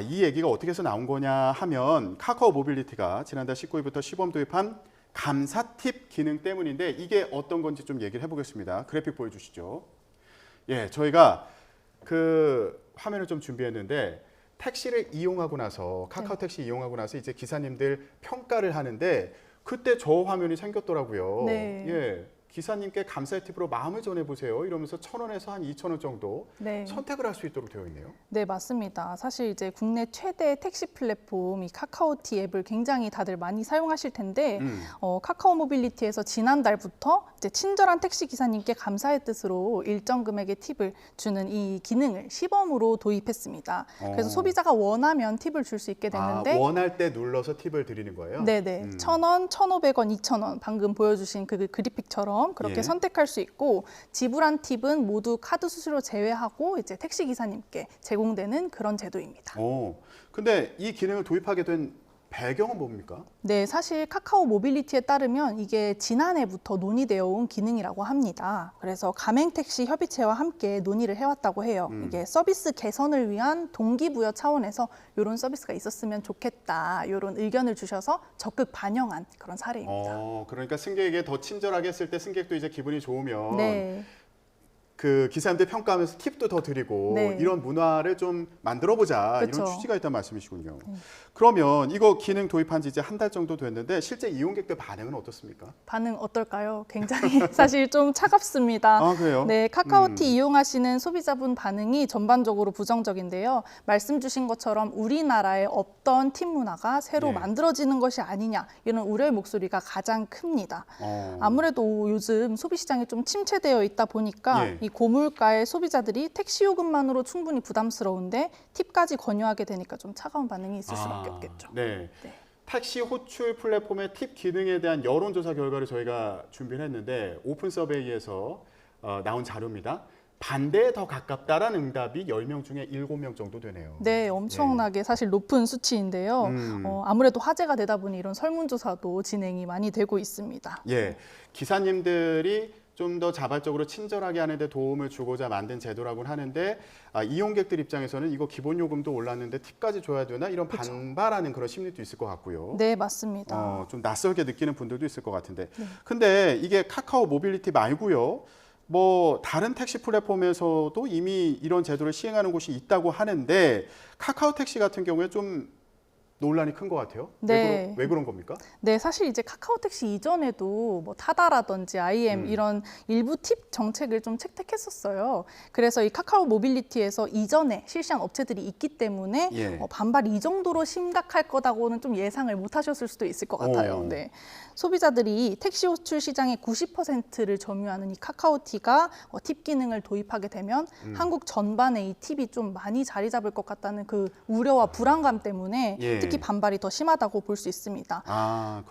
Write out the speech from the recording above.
이 얘기가 어떻게 해서 나온 거냐 하면 카카오 모빌리티가 지난달 19일부터 시범 도입한 감사 팁 기능 때문인데 이게 어떤 건지 좀 얘기를 해보겠습니다. 그래픽 보여주시죠. 예, 저희가 그 화면을 좀 준비했는데 택시를 이용하고 나서 카카오 택시 이용하고 나서 이제 기사님들 평가를 하는데 그때 저 화면이 생겼더라고요. 네. 예. 기사님께 감사의 팁으로 마음을 전해보세요. 이러면서 1,000원에서 한 2,000원 정도 네. 선택을 할 수 있도록 되어 있네요. 네, 맞습니다. 사실 이제 국내 최대 택시 플랫폼 이 카카오티 앱을 굉장히 다들 많이 사용하실 텐데 카카오 모빌리티에서 지난달부터 이제 친절한 택시 기사님께 감사의 뜻으로 일정 금액의 팁을 주는 이 기능을 시범으로 도입했습니다. 그래서 소비자가 원하면 팁을 줄 수 있게 됐는데 원할 때 눌러서 팁을 드리는 거예요? 네네. 1,000원, 1,500원, 2,000원 방금 보여주신 그 그래픽처럼 그렇게 예. 선택할 수 있고 지불한 팁은 모두 카드 수수료 제외하고 이제 택시 기사님께 제공되는 그런 제도입니다. 근데 이 기능을 도입하게 된 배경은 뭡니까? 네, 사실 카카오 모빌리티에 따르면 이게 지난해부터 논의되어 온 기능이라고 합니다. 그래서 가맹택시 협의체와 함께 논의를 해왔다고 해요. 이게 서비스 개선을 위한 동기부여 차원에서 이런 서비스가 있었으면 좋겠다, 이런 의견을 주셔서 적극 반영한 그런 사례입니다. 그러니까 승객에게 더 친절하게 했을 때 승객도 이제 기분이 좋으면 네. 그 기사님들 평가하면서 팁도 더 드리고 네. 이런 문화를 좀 만들어보자 그쵸. 이런 취지가 있다는 말씀이시군요. 그러면 이거 기능 도입한 지 이제 한 달 정도 됐는데 실제 이용객들 반응은 어떻습니까? 반응 어떨까요? 굉장히 사실 좀 차갑습니다. 그래요? 네, 카카오티 이용하시는 소비자분 반응이 전반적으로 부정적인데요. 말씀 주신 것처럼 우리나라에 없던 팁 문화가 새로 예. 만들어지는 것이 아니냐 이런 우려의 목소리가 가장 큽니다. 아무래도 요즘 소비 시장이 좀 침체되어 있다 보니까 예. 이 고물가의 소비자들이 택시 요금만으로 충분히 부담스러운데 팁까지 권유하게 되니까 좀 차가운 반응이 있을 수밖에 없겠죠. 네. 네. 택시 호출 플랫폼의 팁 기능에 대한 여론조사 결과를 저희가 준비를 했는데 오픈 서베이에서 나온 자료입니다. 반대에 더 가깝다라는 응답이 10명 중에 7명 정도 되네요. 네, 엄청나게 사실 높은 수치인데요. 아무래도 화제가 되다 보니 이런 설문조사도 진행이 많이 되고 있습니다. 예, 기사님들이 좀 더 자발적으로 친절하게 하는 데 도움을 주고자 만든 제도라고는 하는데 이용객들 입장에서는 이거 기본 요금도 올랐는데 팁까지 줘야 되나 이런 그쵸. 반발하는 그런 심리도 있을 것 같고요. 네, 맞습니다. 좀 낯설게 느끼는 분들도 있을 것 같은데. 근데 이게 카카오 모빌리티 말고요. 뭐 다른 택시 플랫폼에서도 이미 이런 제도를 시행하는 곳이 있다고 하는데 카카오 택시 같은 경우에 좀 논란이 큰 것 같아요. 네. 왜 그런 겁니까? 네, 사실 이제 카카오 택시 이전에도 뭐 타다라든지 IM 이런 일부 팁 정책을 좀 채택했었어요. 그래서 이 카카오 모빌리티에서 이전에 실시한 업체들이 있기 때문에 예. 반발이 이 정도로 심각할 거다고는 좀 예상을 못 하셨을 수도 있을 것 같아요. 네. 소비자들이 택시 호출 시장의 90%를 점유하는 이 카카오티가 팁 기능을 도입하게 되면 한국 전반에 이 팁이 좀 많이 자리 잡을 것 같다는 그 우려와 불안감 때문에 예. 특히 반발이 더 심하다고 볼 수 있습니다. 그렇군요.